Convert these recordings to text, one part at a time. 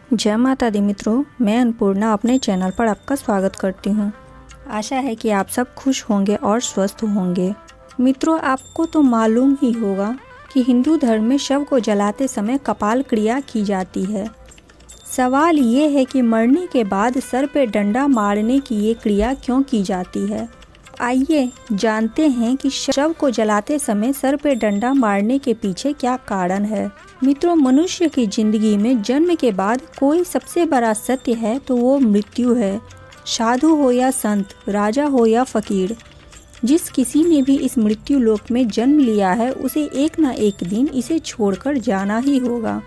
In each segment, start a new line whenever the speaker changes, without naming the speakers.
जय माता दी मित्रों, मैं अन्नपूर्णा अपने चैनल पर आपका स्वागत करती हूँ। आशा है कि आप सब खुश होंगे और स्वस्थ होंगे। मित्रों, आपको तो मालूम ही होगा कि हिंदू धर्म में शव को जलाते समय कपाल क्रिया की जाती है। सवाल ये है कि मरने के बाद सर पे डंडा मारने की ये क्रिया क्यों की जाती है। आइए जानते हैं कि शव को जलाते समय सर पे डंडा मारने के पीछे क्या कारण है। मित्रों, मनुष्य की जिंदगी में जन्म के बाद कोई सबसे बड़ा सत्य है तो वो मृत्यु है। साधु हो या संत, राजा हो या फकीर, जिस किसी ने भी इस मृत्यु लोक में जन्म लिया है उसे एक ना एक दिन इसे छोड़कर जाना ही होगा।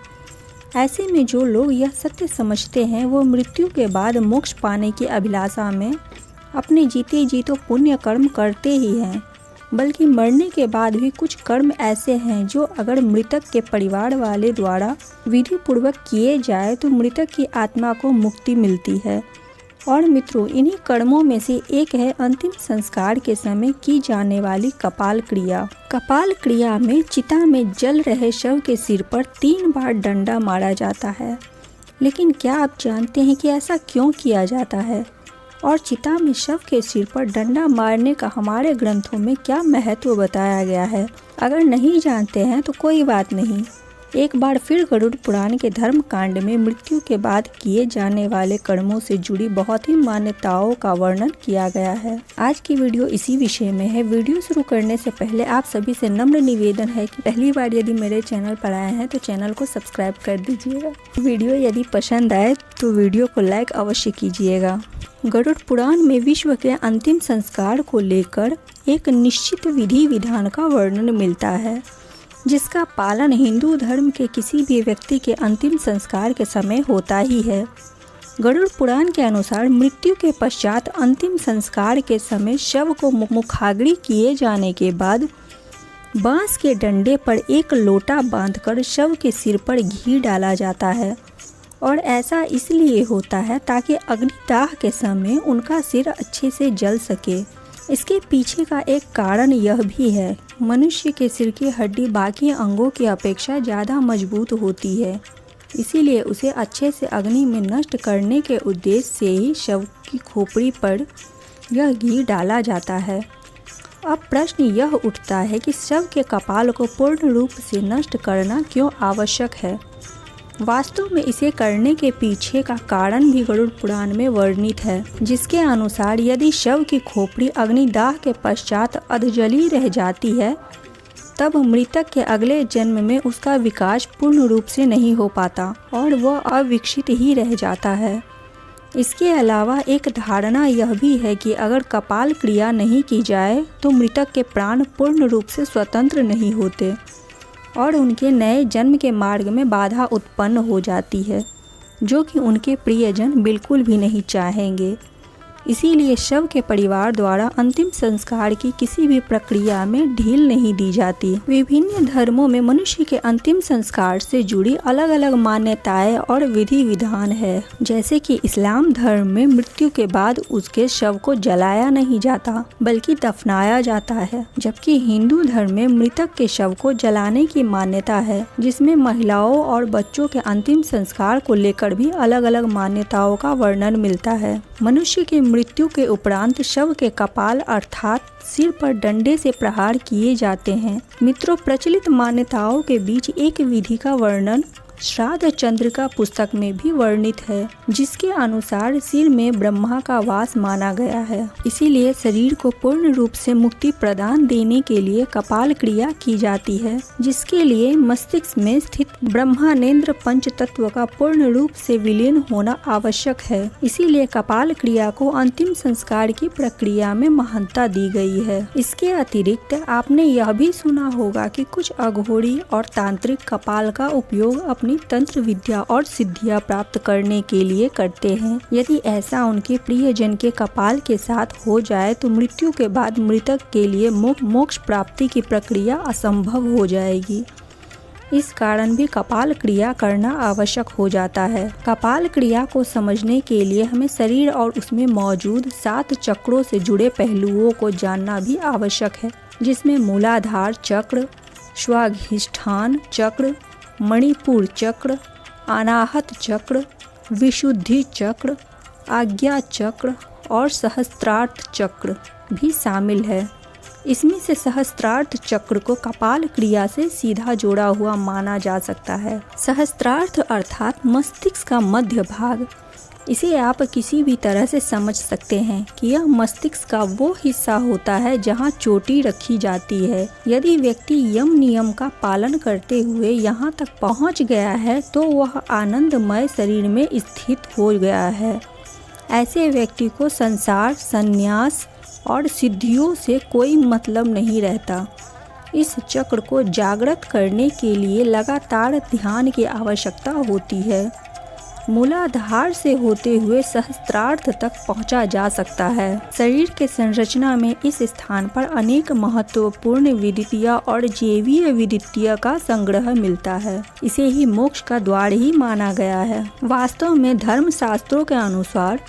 ऐसे में जो लोग यह सत्य समझते हैं वो मृत्यु के बाद मोक्ष पाने की अभिलाषा में अपने जीते जी तो पुण्य कर्म करते ही हैं, बल्कि मरने के बाद भी कुछ कर्म ऐसे हैं जो अगर मृतक के परिवार वाले द्वारा विधि पूर्वक किए जाए तो मृतक की आत्मा को मुक्ति मिलती है। और मित्रों, इन्हीं कर्मों में से एक है अंतिम संस्कार के समय की जाने वाली कपाल क्रिया। कपाल क्रिया में चिता में जल रहे शव के सिर पर 3 बार डंडा मारा जाता है। लेकिन क्या आप जानते हैं कि ऐसा क्यों किया जाता है और चिता में शव के सिर पर डंडा मारने का हमारे ग्रंथों में क्या महत्व बताया गया है। अगर नहीं जानते हैं तो कोई बात नहीं, एक बार फिर गरुड़ पुराण के धर्म कांड में मृत्यु के बाद किए जाने वाले कर्मों से जुड़ी बहुत ही मान्यताओं का वर्णन किया गया है। आज की वीडियो इसी विषय में है। वीडियो शुरू करने से पहले आप सभी से नम्र निवेदन है कि पहली बार यदि मेरे चैनल पर आए हैं तो चैनल को सब्सक्राइब कर दीजिएगा। वीडियो यदि पसंद आए तो वीडियो को लाइक अवश्य कीजिएगा। गरुड़ पुराण में विश्व के अंतिम संस्कार को लेकर एक निश्चित विधि विधान का वर्णन मिलता है, जिसका पालन हिंदू धर्म के किसी भी व्यक्ति के अंतिम संस्कार के समय होता ही है। गरुड़ पुराण के अनुसार मृत्यु के पश्चात अंतिम संस्कार के समय शव को मुखाग्नि किए जाने के बाद बांस के डंडे पर एक लोटा बांधकर शव के सिर पर घी डाला जाता है। और ऐसा इसलिए होता है ताकि अग्निदाह के समय उनका सिर अच्छे से जल सके। इसके पीछे का एक कारण यह भी है, मनुष्य के सिर की हड्डी बाकी अंगों की अपेक्षा ज़्यादा मजबूत होती है, इसीलिए उसे अच्छे से अग्नि में नष्ट करने के उद्देश्य से ही शव की खोपड़ी पर यह घी डाला जाता है। अब प्रश्न यह उठता है कि शव के कपाल को पूर्ण रूप से नष्ट करना क्यों आवश्यक है। वास्तव में इसे करने के पीछे का कारण भी गरुड़ पुराण में वर्णित है, जिसके अनुसार यदि शव की खोपड़ी अग्निदाह के पश्चात अधजली रह जाती है तब मृतक के अगले जन्म में उसका विकास पूर्ण रूप से नहीं हो पाता और वह अविकसित ही रह जाता है। इसके अलावा एक धारणा यह भी है कि अगर कपाल क्रिया नहीं की जाए तो मृतक के प्राण पूर्ण रूप से स्वतंत्र नहीं होते और उनके नए जन्म के मार्ग में बाधा उत्पन्न हो जाती है, जो कि उनके प्रियजन बिल्कुल भी नहीं चाहेंगे। इसीलिए शव के परिवार द्वारा अंतिम संस्कार की किसी भी प्रक्रिया में ढील नहीं दी जाती। विभिन्न धर्मों में मनुष्य के अंतिम संस्कार से जुड़ी अलग अलग मान्यताएं और विधि विधान है। जैसे कि इस्लाम धर्म में मृत्यु के बाद उसके शव को जलाया नहीं जाता बल्कि दफनाया जाता है, जबकि हिंदू धर्म में मृतक के शव को जलाने की मान्यता है, जिसमें महिलाओं और बच्चों के अंतिम संस्कार को लेकर भी अलग अलग मान्यताओं का वर्णन मिलता है। मनुष्य की मृत्यु के उपरांत शव के कपाल अर्थात सिर पर डंडे से प्रहार किए जाते हैं। मित्रों, प्रचलित मान्यताओं के बीच एक विधि का वर्णन श्राद्ध चंद्रिका पुस्तक में भी वर्णित है, जिसके अनुसार सिर में ब्रह्मा का वास माना गया है। इसीलिए शरीर को पूर्ण रूप से मुक्ति प्रदान देने के लिए कपाल क्रिया की जाती है, जिसके लिए मस्तिष्क में स्थित ब्रह्मानेंद्र पंच तत्व का पूर्ण रूप से विलीन होना आवश्यक है। इसीलिए कपाल क्रिया को अंतिम संस्कार की प्रक्रिया में महानता दी गई है। इसके अतिरिक्त आपने यह भी सुना होगा कि कुछ अघोरी और तांत्रिक कपाल का उपयोग अपनी तंत्र विद्या और सिद्धियां प्राप्त करने के लिए करते हैं। यदि ऐसा उनके प्रियजन के कपाल के साथ हो जाए तो मृत्यु के बाद मृतक के लिए मोक्ष प्राप्ति की प्रक्रिया असंभव हो जाएगी। इस कारण भी कपाल क्रिया करना आवश्यक हो जाता है। कपाल क्रिया को समझने के लिए हमें शरीर और उसमें मौजूद 7 चक्रों से जुड़े पहलुओं को जानना भी आवश्यक है, जिसमें मूलाधार चक्र, स्वाधिष्ठान चक्र, मणिपुर चक्र, अनाहत चक्र, विशुद्धि चक्र, आज्ञा चक्र और सहस्त्रार्थ चक्र भी शामिल है। इसमें से सहस्त्रार्थ चक्र को कपाल क्रिया से सीधा जोड़ा हुआ माना जा सकता है। सहस्त्रार्थ अर्थात मस्तिष्क का मध्य भाग। इसे आप किसी भी तरह से समझ सकते हैं कि यह मस्तिष्क का वो हिस्सा होता है जहां चोटी रखी जाती है। यदि व्यक्ति यम नियम का पालन करते हुए यहां तक पहुंच गया है तो वह आनंदमय शरीर में स्थित हो गया है। ऐसे व्यक्ति को संसार, संन्यास और सिद्धियों से कोई मतलब नहीं रहता। इस चक्र को जागृत करने के लिए लगातार ध्यान की आवश्यकता होती है। मूलाधार से होते हुए सहस्त्रार्थ तक पहुंचा जा सकता है। शरीर के संरचना में इस स्थान पर अनेक महत्वपूर्ण विद्युतीय और जैवीय विद्युतीय का संग्रह मिलता है। इसे ही मोक्ष का द्वार ही माना गया है। वास्तव में धर्म शास्त्रों के अनुसार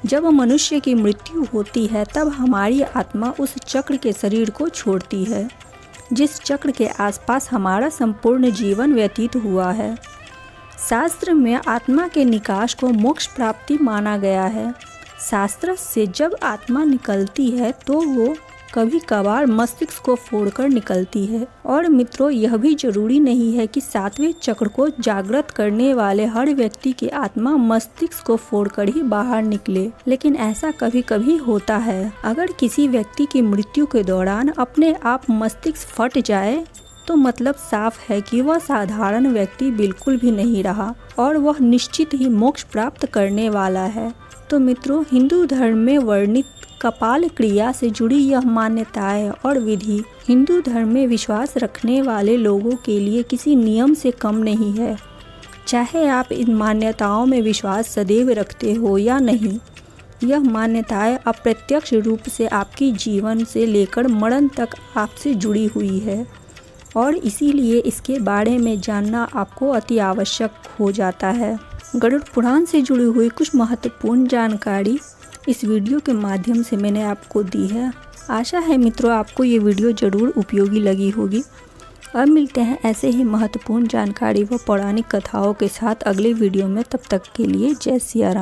जब मनुष्य की मृत्यु होती है तब हमारी आत्मा उस चक्र के शरीर को छोड़ती है जिस चक्र के आसपास हमारा संपूर्ण जीवन व्यतीत हुआ है। शास्त्र में आत्मा के निकाश को मोक्ष प्राप्ति माना गया है। शास्त्र से जब आत्मा निकलती है तो वो कभी कभार मस्तिष्क को फोड़कर निकलती है। और मित्रों, यह भी जरूरी नहीं है कि सातवें चक्र को जागृत करने वाले हर व्यक्ति की आत्मा मस्तिष्क को फोड़कर ही बाहर निकले, लेकिन ऐसा कभी कभी होता है। अगर किसी व्यक्ति की मृत्यु के दौरान अपने आप मस्तिष्क फट जाए तो मतलब साफ है कि वह साधारण व्यक्ति बिल्कुल भी नहीं रहा और वह निश्चित ही मोक्ष प्राप्त करने वाला है। तो मित्रों, हिंदू धर्म में वर्णित कपाल क्रिया से जुड़ी यह मान्यताएं और विधि हिंदू धर्म में विश्वास रखने वाले लोगों के लिए किसी नियम से कम नहीं है। चाहे आप इन मान्यताओं में विश्वास सदैव रखते हो या नहीं, यह मान्यताएं अप्रत्यक्ष रूप से आपकी जीवन से लेकर मरण तक आपसे जुड़ी हुई है और इसीलिए इसके बारे में जानना आपको अति आवश्यक हो जाता है। गरुड़ पुराण से जुड़ी हुई कुछ महत्वपूर्ण जानकारी इस वीडियो के माध्यम से मैंने आपको दी है। आशा है मित्रों आपको ये वीडियो ज़रूर उपयोगी लगी होगी। अब मिलते हैं ऐसे ही महत्वपूर्ण जानकारी व पौराणिक कथाओं के साथ अगले वीडियो में। तब तक के लिए जय सिया राम।